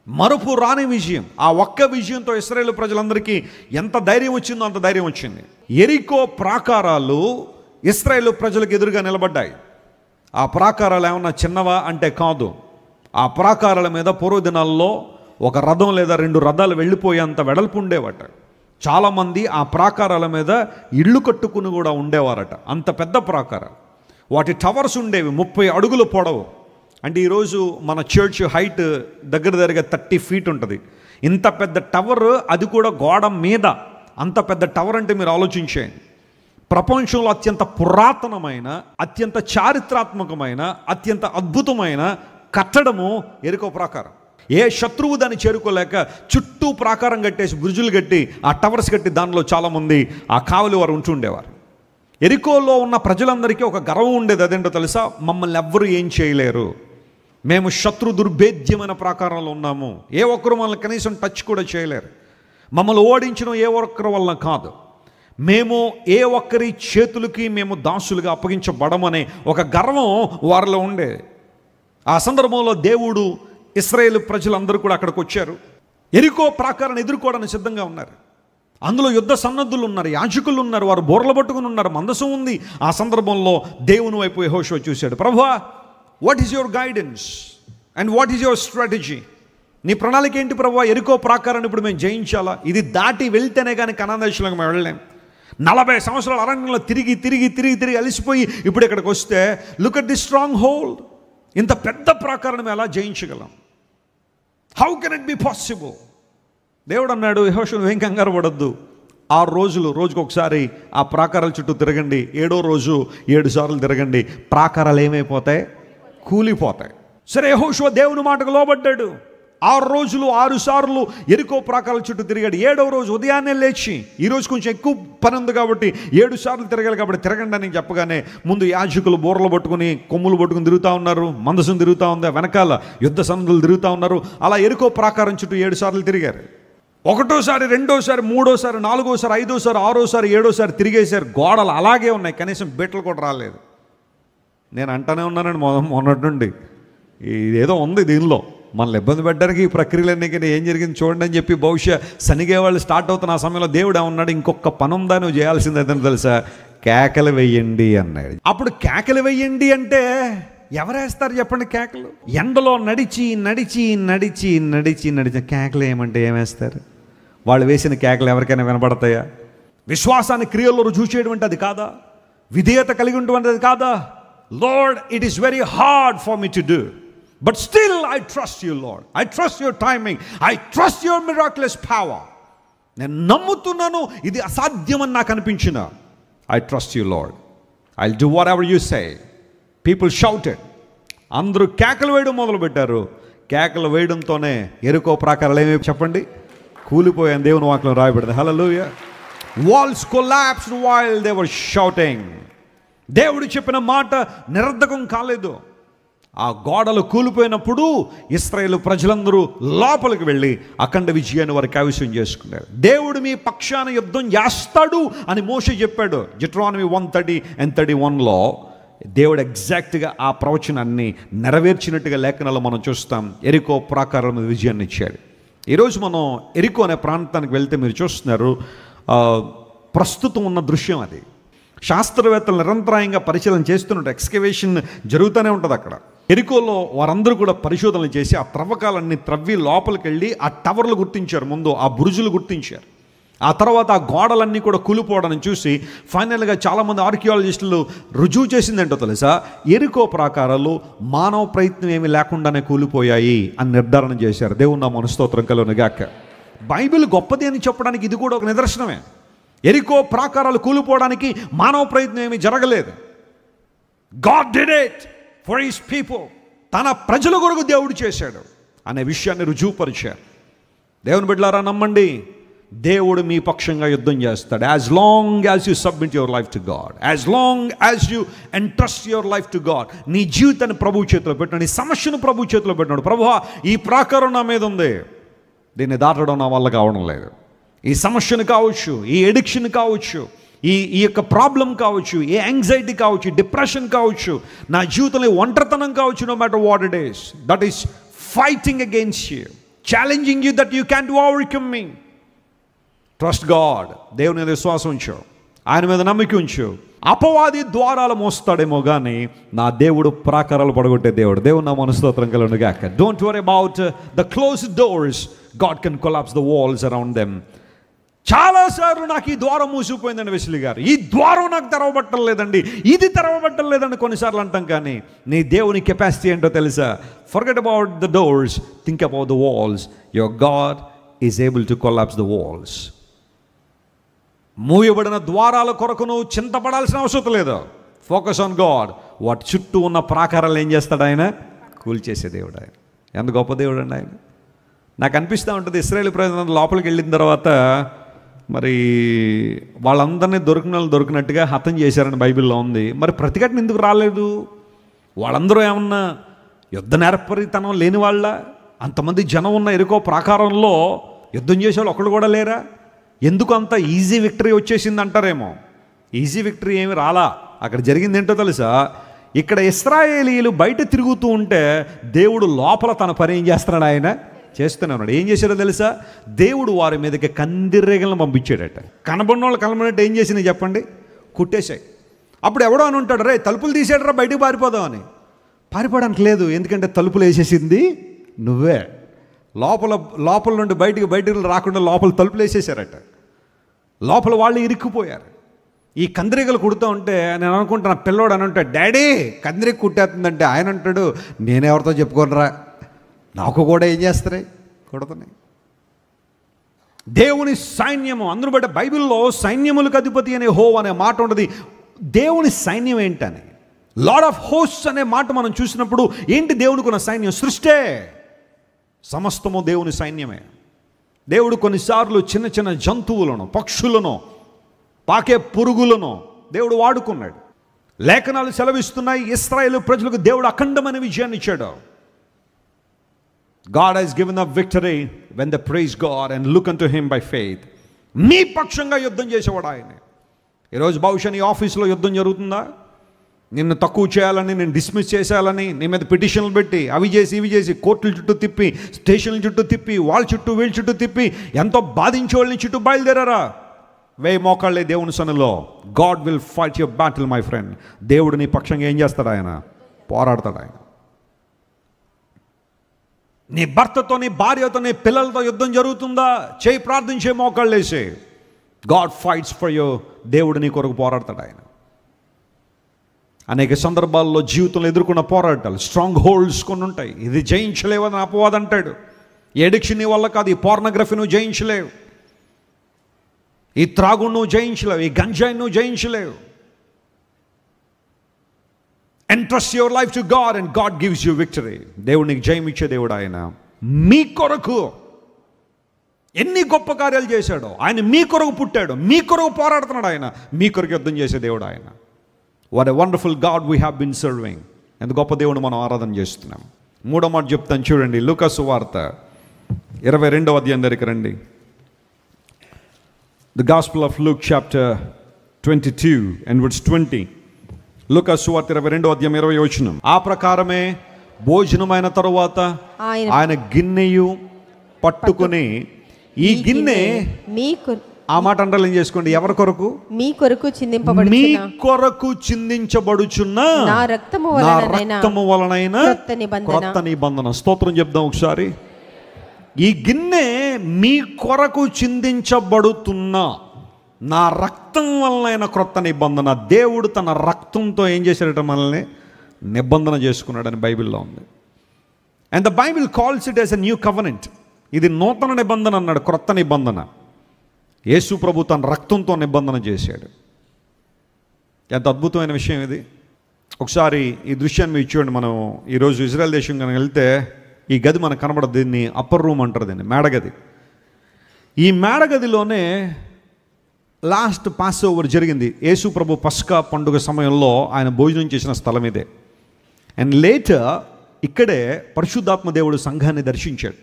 మరుపు రాని విజయం. ఆ ఒక్క విజయంతో ఇశ్రాయేలు ప్రజలందరికీ ఎంత ధైర్యం వచ్చిందో అంత ధైర్యం వచ్చింది. యెరికో ప్రాకారాలు ఇశ్రాయేలు ప్రజలకు ఎదురుగా నిలబడ్డాయి. ఆ ప్రాకారాలు ఏమన్నా చిన్నవా అంటే కాదు. ఆ ప్రాకారాల మీద పూర్వ దినాల్లో ఒక రథం లేదా 2 రథాలు వెళ్ళిపోయేంత వెడల్పు ఉండేవట. చాలామంది ఆ ప్రాకారాల మీద ఇళ్ళు కట్టుకుని కూడా ఉండేవారట. అంత పెద్ద ప్రాకారాలు. వాటి టవర్స్ ఉండేవి 30 అడుగుల పొడవు. అంటే ఈరోజు మన చర్చ్ హైట్ దగ్గర 30 feet ఉంటుంది. ఇంత పెద్ద టవర్, అది కూడా గోడ మీద. అంత పెద్ద టవర్ అంటే మీరు ఆలోచించేయండి. ప్రపంచంలో అత్యంత పురాతనమైన, అత్యంత చారిత్రాత్మకమైన, అత్యంత అద్భుతమైన కట్టడము యెరికో ప్రాకారం. ఏ శత్రువు దాన్ని చేరుకోలేక చుట్టూ ప్రాకారం కట్టేసి, బ్రిడ్జులు కట్టి, ఆ టవర్స్ కట్టి దానిలో చాలామంది ఆ కావలి వారు ఉంటుండేవారు. యెరికోలో ఉన్న ప్రజలందరికీ ఒక గర్వం ఉండేది. అదేంటో తెలుసా? మమ్మల్ని ఎవ్వరూ ఏం చేయలేరు, మేము శత్రు దుర్భేద్యమైన ప్రాకారంలో ఉన్నాము, ఏ ఒక్కరు మనల్ని కనీసం టచ్ కూడా చేయలేరు, మమ్మల్ని ఓడించడం ఏ ఒక్కరి వలన కాదు, మేము ఏ ఒక్కరి చేతులకి మేము దాసులుగా అప్పగించబడమనే ఒక గర్వం వారిలో ఉండేది. ఆ సందర్భంలో దేవుడు ఇశ్రాయేలు ప్రజలందరూ కూడా అక్కడికి వచ్చారు. యెరికో ప్రాకారాన్ని ఎదుర్కోవడానికి సిద్ధంగా ఉన్నారు. అందులో యుద్ధ సన్నద్ధులు ఉన్నారు, యాజకులు ఉన్నారు, వారు బోర్ల పట్టుకుని ఉన్నారు, మందసం ఉంది. ఆ సందర్భంలో దేవుని వైపు యెహోషువ చూశాడు. ప్రభువా, what is your guidance and what is your strategy? నీ ప్రణాళిక ఏంటి ప్రభువా? యెరికో ప్రాకారాన్ని ఇప్పుడు మేము జయించాలా? ఇది దాటి వెళ్తేనే కానీ కనాన్ దేశంలోకి మేము వెళ్ళలేం. 40 సంవత్సరాల అరణ్యంలో తిరిగి అలిసిపోయి ఇప్పుడు ఇక్కడికి వస్తే, look at the stronghold. ఇంత పెద్ద ప్రాకారాన్ని మేము ఎలా జయించగలం? How can it be possible? దేవుడు అన్నాడు, యెహోషువ నువ్వేం కంగారు పడొద్దు. 6 రోజులు, రోజుకు ఒకసారి ఆ ప్రాకారాల చుట్టూ తిరగండి. 7వ రోజు 7 సార్లు తిరగండి. ప్రాకారాలు ఏమైపోతాయి? కూలిపోతాయి. సరే, యెహోషువ దేవుని మాటకు లోబడ్డాడు. 6 రోజులు 6 సార్లు యెరికో ప్రాకారాల చుట్టూ తిరిగాడు. 7వ రోజు ఉదయాన్నే లేచి, ఈరోజు కొంచెం ఎక్కువ పని ఉంది కాబట్టి 7 సార్లు తిరగాలి కాబట్టి తిరగండి అని చెప్పగానే, ముందు యాజకులు బోర్లు పట్టుకుని, కొమ్ములు పట్టుకుని తిరుగుతూ ఉన్నారు, మందసం తిరుగుతూ ఉంది, వెనకాల యుద్ధ సన్నద్ధులు తిరుగుతూ ఉన్నారు. అలా యెరికో ప్రాకారం చుట్టూ 7 సార్లు తిరిగారు. 1వసారి, 2వసారి, 3వసారి, 4వసారి, 5వసారి, 6వసారి, 7వసారి తిరిగేశారు. గోడలు అలాగే ఉన్నాయి, కనీసం బెట్లు కూడా రాలేదు. నేను అంటానే ఉన్నానండి మొన్నటి నుండి, ఇదేదో ఉంది దీనిలో, మనల్ని ఇబ్బంది పెట్టడానికి ఈ ప్రక్రియలన్నీ ఏం జరిగింది చూడండి అని చెప్పి బహుశా శనిగే వాళ్ళు స్టార్ట్ అవుతున్న ఆ సమయంలో దేవుడు ఏమన్నాడు, ఇంకొక పని ఉందా నువ్వు చేయాల్సింది అదని తెలుసా? కేకలు వెయ్యండి అన్నాడు. అప్పుడు కేకలు వెయ్యండి అంటే ఎవరేస్తారు చెప్పండి కేకలు? ఎండలో నడిచి కేకలు ఏమంటే ఏమేస్తారు? వాళ్ళు వేసిన కేకలు ఎవరికైనా వినపడతాయా? విశ్వాసాన్ని క్రియల్లో రుజువు చేయడం అంటే అది కాదా? విధేయత కలిగి ఉండడం అది కాదా? Lord, it is very hard for me to do, but still I trust you lord. I trust your timing. I trust your miraculous power. నేను నమ్ముతున్నాను, ఇది అసాధ్యమని నాకు అనిపించిన. I trust you lord. I will do what ever you say. People shouted. అందరూ కేకలు వేయడం మొదలుపెట్టారు. కేకలు వేయడంతోనే యెరికో ప్రాకారాలు ఏమేమి చెప్పండి? కూలిపోయాను. దేవుని వాక్యం రాయబడింది. Hallelujah. Walls collapsed while they were shouting. దేవుడు చెప్పిన మాట నిరర్ధకం కాలేదు. ఆ గోడలు కూలిపోయినప్పుడు ఇశ్రాయేలు ప్రజలందరూ లోపలికి వెళ్ళి అఖండ విజయాన్ని వారు కైవసం చేసుకున్నారు. దేవుడు మీ పక్షాన యుద్ధం చేస్తాడు అని మోషే చెప్పాడు. Deuteronomy 1:30 and 31లో దేవుడు ఎగ్జాక్ట్గా ఆ ప్రవచనాన్ని నెరవేర్చినట్టుగా లేఖనాల్లో మనం చూస్తాం. యెరికో ప్రాకారం మీద విజయాన్ని ఇచ్చాడు. ఈరోజు మనం యెరికో అనే ప్రాంతానికి వెళ్తే మీరు చూస్తున్నారు, ప్రస్తుతం ఉన్న దృశ్యం అది. శాస్త్రవేత్తలు నిరంతరాయంగా పరిశీలన చేస్తున్నట్టు ఎక్స్కవేషన్ జరుగుతూనే ఉంటుంది అక్కడ. యెరికోలో వారందరూ కూడా పరిశోధనలు చేసి ఆ త్రవ్వకాలన్నీ త్రవ్వి లోపలికి వెళ్ళి ఆ టవర్లు గుర్తించారు, ముందు ఆ బురుజులు గుర్తించారు. ఆ తర్వాత ఆ గోడలన్నీ కూడా కూలిపోవడాన్ని చూసి ఫైనల్గా చాలామంది ఆర్కియాలజిస్టులు రుజువు చేసిందేంటో తెలుసా? యెరికో ప్రాకారాలు మానవ ప్రయత్నం ఏమీ లేకుండానే కూలిపోయాయి అని నిర్ధారణ చేశారు. దేవుని నామమున స్తోత్రం కలుగును గాక. బైబిల్ గొప్పది అని చెప్పడానికి ఇది కూడా ఒక నిదర్శనమే. యెరికో ప్రాకారాలు కూలిపోవడానికి మానవ ప్రయత్నం ఏమీ జరగలేదు. God did it for his people. తన ప్రజల కొరకు దేవుడు చేశాడు అనే విషయాన్ని రుజువుపరిచారు. దేవుని బిడ్డలారా, నమ్మండి, దేవుడు మీ పక్షంగా యుద్ధం చేస్తాడు. As long as you submit your life to God, as long as you entrust your life to God. నీ జీవితాన్ని ప్రభు చేతిలో పెట్టినాడు, నీ సమస్యను ప్రభు చేతిలో పెట్టినాడు. ప్రభువా, ఈ ప్రాకారం నా మీద ఉంది, దీన్ని దాటడం నా వల్ల కావడం లేదు. ఈ సమస్యను కావచ్చు, ఈ ఎడిక్షన్ కావచ్చు, ఈ యొక్క ప్రాబ్లం కావచ్చు, ఏ యాంగ్జైటీ కావచ్చు, డిప్రెషన్ కావచ్చు, నా జీవితంలో ఒంటరితనం కావచ్చు, no matter what it is, that is fighting against you, challenging you that you can't overcome me. Trust God. దేవుని మీద విశ్వాసం ఉంచు, ఆయన మీద నమ్మిక ఉంచు. అపవాది ద్వారాలు మోస్తాడేమో కానీ నా దేవుడు ప్రాకారాలు పడగొట్టే దేవుడు. దేవుని నామమున స్తోత్రం కలుగును గాక. Don't worry about the closed doors. God can collapse the walls around them. చాలాసార్లు నాకు ఈ ద్వారం మూసిపోయిందండి వెస్లీ గారు, ఈ ద్వారం నాకు తెరవబట్టం లేదండి, ఇది తెరవబట్టం లేదండి కొన్నిసార్లు అంటాం. కానీ నీ దేవుని కెపాసిటీ ఏంటో తెలుసా? Forget about the doors, think about the walls. Your God is able to collapse the walls. మూయబడిన ద్వారాల కొరకు నువ్వు చింతపడాల్సిన అవసరం లేదు. Focus on God. వాటి చుట్టూ ఉన్న ప్రాకారాలు ఏం చేస్తాడు ఆయన? కూల్చేసే దేవుడు ఆయన. ఎంత గొప్ప దేవుడు అండి ఆయన. నాకు అనిపిస్తూ ఉంటుంది, ఇశ్రాయేలు ప్రజలు లోపలికి వెళ్ళిన తర్వాత మరి వాళ్ళందరినీ దొరికినట్టుగా హతం చేశారని బైబిల్లో ఉంది. మరి ప్రతిఘటన ఎందుకు రాలేదు? వాళ్ళందరూ ఏమన్నా యుద్ధ నేర్పరితనం లేని వాళ్ళ? అంతమంది జనం ఉన్న ఎరుకో ప్రాకారంలో యుద్ధం చేసేవాళ్ళు ఒకళ్ళు కూడా లేరా? ఎందుకు అంత ఈజీ విక్టరీ వచ్చేసింది అంటారేమో. ఈజీ విక్టరీ ఏమి రాలా. అక్కడ జరిగింది ఏంటో తెలుసా? ఇక్కడ ఇశ్రాయేలీయులు బయట తిరుగుతూ ఉంటే దేవుడు లోపల తన పని ఏం చేస్తున్నాడు? ఆయన చేస్తూనే ఉన్నాడు. ఏం చేశాడో తెలుసా? దేవుడు వారి మీదకి కందిరేగలను పంపించాడట. కనబడిన వాళ్ళు కనబడినట్టు ఏం చేసినాయి చెప్పండి? కుట్టేశాయి. అప్పుడు ఎవడో అని ఉంటాడు, రే తలుపులు తీసేటరా బయటకు పారిపోదామని. పారిపోవడానికి లేదు, ఎందుకంటే తలుపులు వేసేసింది నువ్వే. లోపల నుండి బయటకు రాకుండా లోపల తలుపులు వేసేసారట. లోపల వాళ్ళు ఇరుక్కుపోయారు. ఈ కందిరీగలు కుడుతూ ఉంటే నేను అనుకుంటున్నా, పిల్లోడు అని ఉంటాడు, డాడీ కందిరీగ కుట్టేస్తుందంటే ఆయన అంటాడు, నేనెవరితో చెప్పుకోనరా, నాకు కూడా ఏం చేస్తారే కుడుతున్నాయి. దేవుని సైన్యము, అందును బట్టి బైబిల్లో సైన్యములకు అధిపతి అనే హో అనే మాట ఉంటుంది. దేవుని సైన్యం ఏంటని, లార్డ్ ఆఫ్ హోస్ట్స్ అనే మాట మనం చూసినప్పుడు ఏంటి దేవునికి ఉన్న సైన్యం? సృష్టే, సమస్తము దేవుని సైన్యమే. దేవుడు కొన్నిసార్లు చిన్న చిన్న జంతువులను, పక్షులను, పాకే పురుగులను దేవుడు వాడుకున్నాడు. లేఖనాలు సెలవిస్తున్నాయి, ఇశ్రాయేలు ప్రజలకు దేవుడు అఖండమైన విజయాన్ని ఇచ్చాడు. God has given them victory when they praise God and look unto him by faith. నీ పక్షంగా యుద్ధం చేసేవాడు ఆయన. ఈరోజు బహుశా నీ ఆఫీసులో యుద్ధం జరుగుతుందా? నిన్ను తక్కువ చేయాలని, నేను డిస్మిస్ చేసేయాలని నీ మీద పిటిషన్లు పెట్టి అవి చేసి ఇవి చేసి కోర్టుల చుట్టూ తిప్పి, స్టేషన్ల చుట్టూ తిప్పి, వాళ్ళ చుట్టూ వీళ్ళ చుట్టూ తిప్పి ఎంతో బాధించే వాళ్ళని చుట్టూ బయలుదేరారా? వేయి మోకాళ్ళే దేవుని సన్నిధిలో. God will fight your battle my friend. దేవుడు నీ పక్షంగా ఏం చేస్తాడు? ఆయన పోరాడతాడు. ఆయన నీ భర్తతో, నీ భార్యతో, నీ పిల్లలతో యుద్ధం జరుగుతుందా? చేయి ప్రార్థించే మోకాళ్ళు వేసే. God fights for you. దేవుడు నీ కొరకు పోరాడతాడు. ఆయన అనేక సందర్భాల్లో జీవితంలో ఎదుర్కొన్న పోరాటాలు, స్ట్రాంగ్ హోల్డ్స్ కొన్ని ఉంటాయి. ఇది జయించలేవని అపవాది అంటాడు. ఈ అడిక్షన్ నీ వల్ల కాదు, ఈ పోర్నోగ్రఫీ నువ్వు జయించలేవు, ఈ త్రాగు నువ్వు జయించలేవు, ఈ గంజాయి నువ్వు జయించలేవు. Entrust your life to God and God gives you victory. దేవుడు నీకు జయం ఇచ్చే దేవుడు ఆయన. మీ కొరకు ఎన్ని గొప్ప కార్యాలు చేశాడో ఆయన. మీ కొరకు పుట్టాడు, మీ కొరకు పోరాడుతున్నాడు ఆయన, మీ కొరకు యుద్ధం చేసే దేవుడు ఆయన. What a wonderful God we have been serving. ఎంత గొప్ప దేవుడు మనం ఆరాధన చేస్తున్నాం. మూడో మాట చెప్తాను చూడండి, లూకా సువార్త 22వ అధ్యాయం దగ్గరికి రండి. The Gospel of Luke chapter 22 and verse 20. లూకా సువార్త 22వ అధ్యాయం 20వ వచనం. ఆ ప్రకారమే భోజనమైన తరువాత ఆయన గిన్నెయు పట్టుకొని, ఈ గిన్నె ఆ మాట అండర్లైన్ చేసుకోండి, ఎవరి కొరకు? మీ కొరకు చిందింపబడుచున్న, మీ కొరకు చిందించబడుచున్న నా రక్తము వలనైన క్రొత్త నిబంధన. స్తోత్రం చెప్దాం ఒకసారి. ఈ గిన్నె మీ కొరకు చిందించబడుతున్న నా రక్తం వలనైన క్రొత్త నిబంధన. దేవుడు తన రక్తంతో ఏం చేశాడట? మనల్ని నిబంధన చేసుకున్నాడని బైబిల్లో ఉంది. And the Bible calls it as a new covenant. ఇది నూతన నిబంధన అన్నాడు, క్రొత్త నిబంధన. యేసు ప్రభు తన రక్తంతో నిబంధన చేశాడు. ఎంత అద్భుతమైన విషయం ఇది. ఒకసారి ఈ దృశ్యాన్ని మీరు చూడండి. మనం ఈరోజు ఇజ్రాయెల్ దేశం కనుక వెళ్తే ఈ గది మనకు కనబడదు. దీన్ని అప్పర్ రూమ్ అంటారు, దీన్ని మేడగది. ఈ మేడగదిలోనే లాస్ట్ పాస్ ఓవర్ జరిగింది. యేసు ప్రభు పస్కా పండుగ సమయంలో ఆయన భోజనం చేసిన స్థలం ఇదే. అండ్ లేటర్ ఇక్కడే పరిశుద్ధాత్మ దేవుడు సంఘాన్ని దర్శించాడు.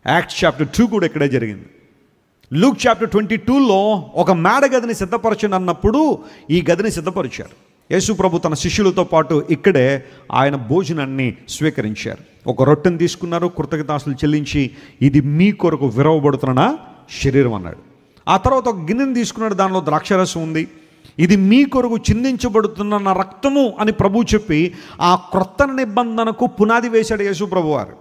యాక్ట్స్ చాప్టర్ 2 కూడా ఇక్కడే జరిగింది. లూక్ చాప్టర్ 22లో ఒక మేడగదిని సిద్ధపరచండి అన్నప్పుడు ఈ గదిని సిద్ధపరిచారు. యేసు ప్రభు తన శిష్యులతో పాటు ఇక్కడే ఆయన భోజనాన్ని స్వీకరించారు. ఒక రొట్టెని తీసుకున్నారు, కృతజ్ఞతాస్తులు చెల్లించి, ఇది మీ కొరకు విరవబడుతున్న నా శరీరం అన్నాడు. ఆ తర్వాత ఒక గిన్నెని తీసుకున్నాడు, దానిలో ద్రాక్షరసం ఉంది. ఇది మీ కొరకు చిందించబడుతున్న నా రక్తము అని ప్రభు చెప్పి ఆ క్రొత్త నిబంధనకు పునాది వేశాడు యేసు ప్రభు వారు.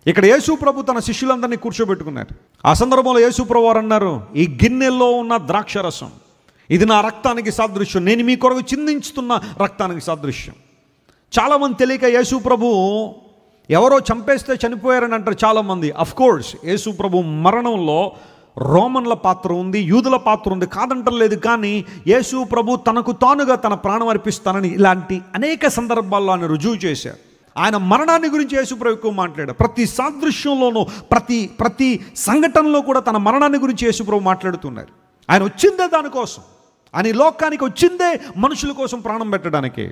ఇక్కడ యేసు ప్రభు తన శిష్యులందరినీ కూర్చోబెట్టుకున్నారు. ఆ సందర్భంలో యేసు ప్రభు వారు అన్నారు, ఈ గిన్నెలో ఉన్న ద్రాక్షరసం ఇది నా రక్తానికి సాదృశ్యం, నేను మీ కొరకు చిందించుతున్న రక్తానికి సాదృశ్యం. చాలామంది తెలియక యేసు ప్రభు ఎవరో చంపేస్తే చనిపోయారని అంటారు చాలామంది. అఫ్కోర్స్ యేసు ప్రభు మరణంలో రోమన్ల పాత్ర ఉంది, యూదుల పాత్ర ఉంది, కాదంటలేదు. కానీ యేసు ప్రభు తనకు తానుగా తన ప్రాణం అర్పిస్తానని ఇలాంటి అనేక సందర్భాల్లో ఆయన రుజువు చేశారు. ఆయన మరణాన్ని గురించి యేసు ప్రభు ఎక్కువ మాట్లాడారు. ప్రతి సాదృశ్యంలోనూ ప్రతి సంఘటనలో కూడా తన మరణాన్ని గురించి యేసు ప్రభు మాట్లాడుతున్నారు. ఆయన వచ్చిందే దానికోసం, ఆయన లోకానికి వచ్చిందే మనుషుల కోసం ప్రాణం పెట్టడానికి,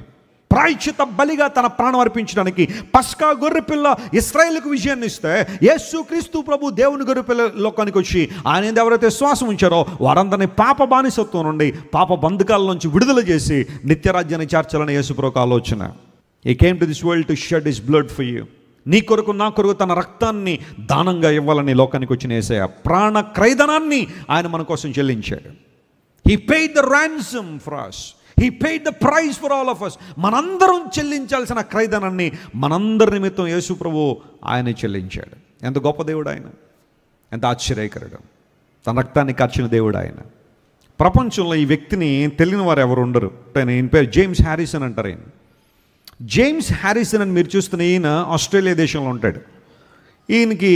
ప్రాయశ్చిత బలిగా తన ప్రాణం అర్పించడానికి. పస్కా గొర్రెపిల్ల ఇశ్రాయేలుకు విజయాన్ని ఇస్తే యేసు క్రీస్తు ప్రభు దేవుని గొర్రెపిల్ల లోకానికి వచ్చి ఆయన ఎవరైతే శ్వాసం ఉంచారో వారందరినీ పాప బానిసత్వం నుండి, పాప బంధకాల నుంచి విడుదల చేసి నిత్యరాజ్యాన్ని చేర్చాలని యేసు ప్రభు ఆలోచన. He came to this world to shed his blood for you. నీ కొరకు నా కొరకు తన రక్తాన్ని దానంగా ఇవ్వాలని లోకానికి వచ్చిన యేసయ్య ప్రాణ క్రయధనాన్ని ఆయన మన కోసం చెల్లించాడు. He paid the ransom for us. He paid the price for all of us. మనందరం చెల్లించాల్సిన క్రయధనాన్ని మనందరి నిమిత్తం యేసు ప్రభు ఆయన చెల్లించాడు. ఎంత గొప్ప దేవుడు ఆయన, ఎంత ఆశ్చర్యకరుడు. తన రక్తాన్ని కార్చిన దేవుడు ఆయన. ప్రపంచంలో ఈ వ్యక్తిని తెలియని వారు ఎవరు ఉండరు. ఈయన పేరు జేమ్స్ హ్యారిసన్ అంటారు. ఆయన జేమ్స్ హ్యారిసన్ అని మీరు చూస్తున్న ఈయన ఆస్ట్రేలియా దేశంలో ఉంటాడు. ఈయనకి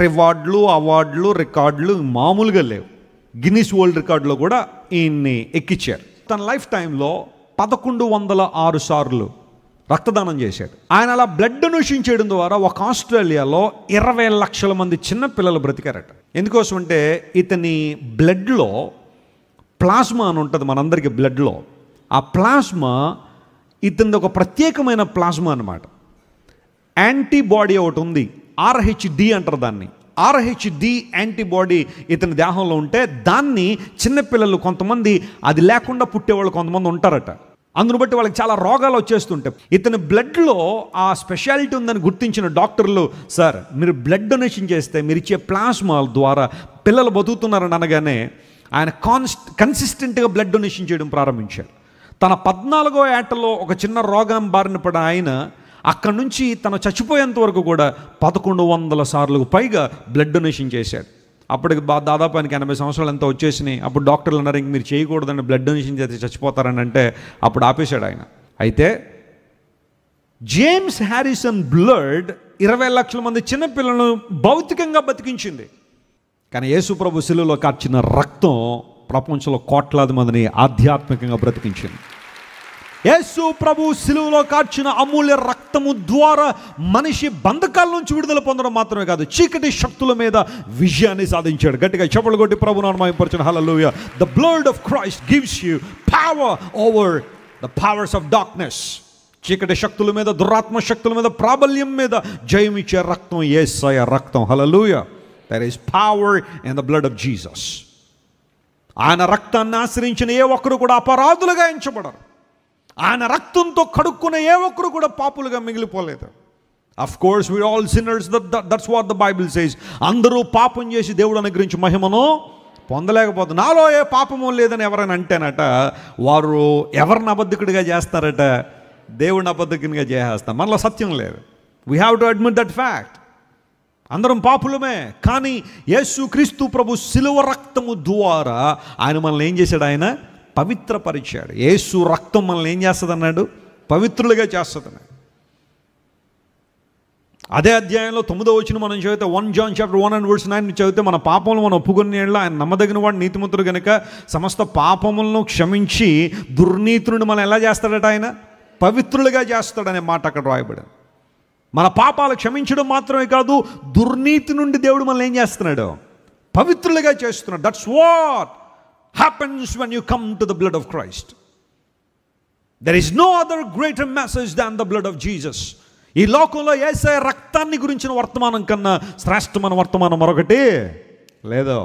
రివార్డులు, అవార్డులు, రికార్డులు మామూలుగా లేవు. గిన్నిస్ వరల్డ్ రికార్డులో కూడా ఈయన్ని ఎక్కించారు. తన లైఫ్ టైంలో 1106 సార్లు రక్తదానం చేశాడు. ఆయన అలా బ్లడ్ డొనేషన్ చేయడం ద్వారా ఒక ఆస్ట్రేలియాలో 20 లక్షల మంది చిన్న పిల్లలు బ్రతికారట. ఎందుకోసం అంటే ఇతని బ్లడ్లో ప్లాస్మా అని ఉంటుంది మనందరికీ బ్లడ్లో. ఆ ప్లాస్మా ఇతని ఒక ప్రత్యేకమైన ప్లాస్మా అన్నమాట. యాంటీబాడీ ఒకటి ఉంది, ఆర్హెచ్డి అంటారు దాన్ని. ఆర్హెచ్డి యాంటీబాడీ ఇతని దేహంలో ఉంటే దాన్ని చిన్నపిల్లలు కొంతమంది అది లేకుండా పుట్టేవాళ్ళు కొంతమంది ఉంటారట. అందును బట్టి వాళ్ళకి చాలా రోగాలు వచ్చేస్తుంటాయి. ఇతని బ్లడ్లో ఆ స్పెషాలిటీ ఉందని గుర్తించిన డాక్టర్లు, సార్ మీరు బ్లడ్ డొనేషన్ చేస్తే మీరు ఇచ్చే ప్లాస్మా ద్వారా పిల్లలు బతుకుతున్నారని అనగానే ఆయన కన్సిస్టెంట్గా బ్లడ్ డొనేషన్ చేయడం ప్రారంభించారు. తన 14వ ఏటలో ఒక చిన్న రోగం బారిన పడిన ఆయన అక్కడి నుంచి తను చచ్చిపోయేంత వరకు కూడా 1100 సార్లకు పైగా బ్లడ్ డొనేషన్ చేశాడు. అప్పటికి దాదాపు ఆయనకి 80 సంవత్సరాలు ఎంతో వచ్చేసినాయి. అప్పుడు డాక్టర్లు అన్నారు, ఇంక మీరు చేయకూడదండి, బ్లడ్ డొనేషన్ చేస్తే చచ్చిపోతారని అంటే అప్పుడు ఆపేశాడు ఆయన. అయితే జేమ్స్ హ్యారిసన్ బ్లడ్ 20 లక్షల మంది చిన్నపిల్లలను భౌతికంగా బతికించింది. కానీ యేసు ప్రభు శిలువలో కార్చిన రక్తం ప్రపంచంలో కోట్లాది మందిని ఆధ్యాత్మికంగా బ్రతికించింది. యేసు ప్రభు శిలువలో కార్చిన అమూల్య రక్తము ద్వారా మనిషి బంధకాల నుంచి విడుదల పొందడం మాత్రమే కాదు, చీకటి శక్తుల మీద విజయాన్ని సాధించాడు. గట్టిగా చప్పట్లు కొట్టి ప్రభువును మహిమపరచండి. Hallelujah. The blood of Christ gives you power over the powers of darkness. చీకటి శక్తుల మీద, దురాత్మ శక్తుల మీద, ప్రాబల్యం మీద జయం ఇచ్చే రక్తం యేసయ్య రక్తం. Hallelujah. There is power in the blood of Jesus. ఆయన రక్తాన్ని ఆశ్రయించిన ఏ ఒక్కరు కూడా అపరాధులుగా ఎంచబడరు. ఆయన రక్తంతో కడుక్కున్న ఏ ఒక్కరు కూడా పాపులుగా మిగిలిపోలేదు. Of course we all sinners, that's what the Bible says. అందరూ పాపం చేసి దేవుడు అనుగ్రహించి మహిమను పొందలేకపోతుంది. నాలో ఏ పాపము లేదని ఎవరైనా అంటేనట వారు ఎవరిని అబద్ధికుడిగా చేస్తారట, దేవుడిని అబద్ధికునిగా చేసేస్తాం. మనలో సత్యం లేదు. We have to admit that fact. అందరం పాపులమే. కానీ యేసు క్రీస్తు ప్రభు శిలువ రక్తము ద్వారా ఆయన మనల్ని ఏం చేశాడు? ఆయన పవిత్రపరిచాడు. యేసు రక్తం మనల్ని ఏం చేస్తుంది అన్నాడు? పవిత్రులుగా చేస్తుంది అన్నాడు. అదే అధ్యాయంలో 9వ వచనం మనం చదివితే 1 John chapter 1:9 చదివితే మన పాపములు మనం ఒప్పుకునే ఆయన నమ్మదగిన వాడు నీతిమంతుడు కనుక సమస్త పాపములను క్షమించి దుర్నీతులను మనం ఎలా చేస్తాడట? ఆయన పవిత్రులుగా చేస్తాడనే మాట అక్కడ రాయబడింది. మన పాపాలు క్షమించడం మాత్రమే కాదు, దుర్నీతి నుండి దేవుడు మనల్ని ఏం చేస్తున్నాడు? పవిత్రులుగా చేస్తున్నాడు. That's what happens when you come to the blood of Christ. There is no other greater message than the blood of Jesus. ఈ లోకంలో యేసయ్య రక్తాన్ని గురించిన వర్తమానం కన్నా శ్రేష్టమైన వర్తమానం మరొకటి లేదు.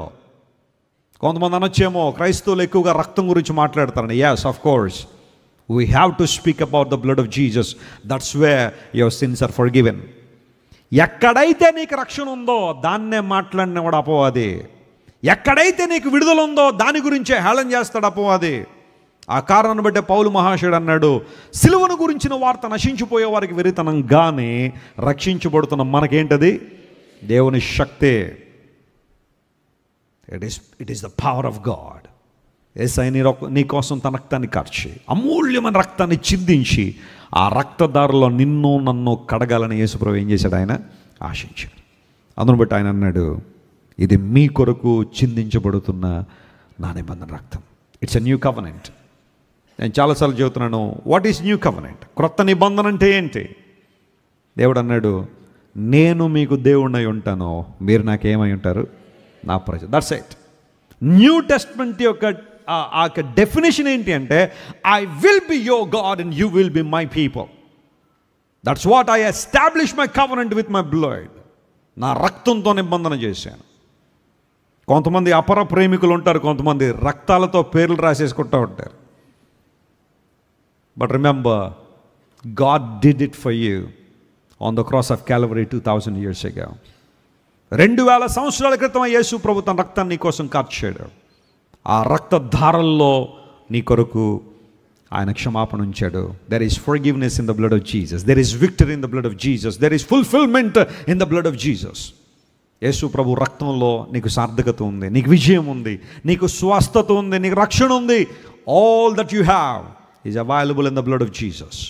కొంతమంది అనొచ్చేమో క్రైస్తవులు ఎక్కువగా రక్తం గురించి మాట్లాడతారని. yes, of course we have to speak about the blood of Jesus. That's where your sins are forgiven. ఎక్కడైతే నీకు రక్షణ ఉందో దాన్నే మాట్లాడినవాడు అపవాది. ఎక్కడైతే నీకు విడుదల ఉందో దాని గురించే హేళన చేస్తాడు అపవాది. ఆ కారణాన్ని బట్టే పౌలు మహాశయుడు అన్నాడు, సిలువను గురించిన వార్త నశించిపోయే వారికి వెరితనంగానే రక్షించబడుతున్న మనకేంటది? దేవుని శక్తే. It is the power of God. Yesayya నీ కోసం తన రక్తాన్ని కార్చి, అమూల్యమైన రక్తాన్ని చిందించి, ఆ రక్తదారులో నిన్ను నన్ను కడగాలని యేసుప్రభు ఏం చేశాడు? ఆయన ఆశించాడు. అందును బట్టి ఆయన అన్నాడు, ఇది మీ కొరకు చిందించబడుతున్న నా నిబంధన రక్తం. It's a new covenant. నేను చాలాసార్లు చెబుతున్నాను, వాట్ ఈస్ న్యూ కవెనెంట్? క్రొత్త నిబంధన అంటే ఏంటి? దేవుడు అన్నాడు, నేను మీకు దేవుడినై ఉంటాను, మీరు నాకేమై ఉంటారు? నా ప్రజ. That's it. న్యూ టెస్ట్మెంట్ యొక్క ఆ డెఫినేషన్ ఏంటి అంటే, I will be your God and you will be my people. That's what I establish my covenant with my blood. నా రక్తంతో నిబంధన చేశాను. కొంతమంది అపర ప్రేమికులు ఉంటారు, కొంతమంది రక్తాలతో పేర్లు రాసేసుకుంటూ ఉంటారు. But remember, God did it for you on the cross of Calvary 2000 years ago. 2000 సంవత్సరాల క్రితం యేసు ప్రభు తన రక్తాన్ని నీ కోసం కార్చాడు. ఆ రక్తధారల్లో నీ కొరకు ఆయన క్షమాపణ ఉంచాడు. There is forgiveness in the blood of Jesus. There is victory in the blood of Jesus. There is fulfilment in the blood of Jesus. Yesu ప్రభు రక్తంలో నీకు సార్థకత ఉంది, నీకు విజయం ఉంది, నీకు స్వస్థత ఉంది, నీకు రక్షణ ఉంది. All that you have is available in the blood of Jesus.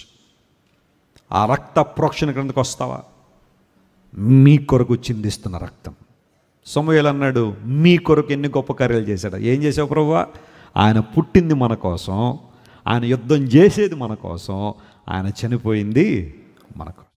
ఆ రక్త ప్రోక్షణ క్రిందకు వస్తావా? మీ కొరకు చిందిస్తున్న రక్తం. సమూయేలు అన్నాడు, మీ కొరకు ఎన్ని గొప్ప కార్యాలు చేశాడు. ఏం చేసావు ప్రభువా? ఆయన పుట్టింది మన కోసం, ఆయన యుద్ధం చేసేది మన కోసం, ఆయన చనిపోయింది మన కోసం.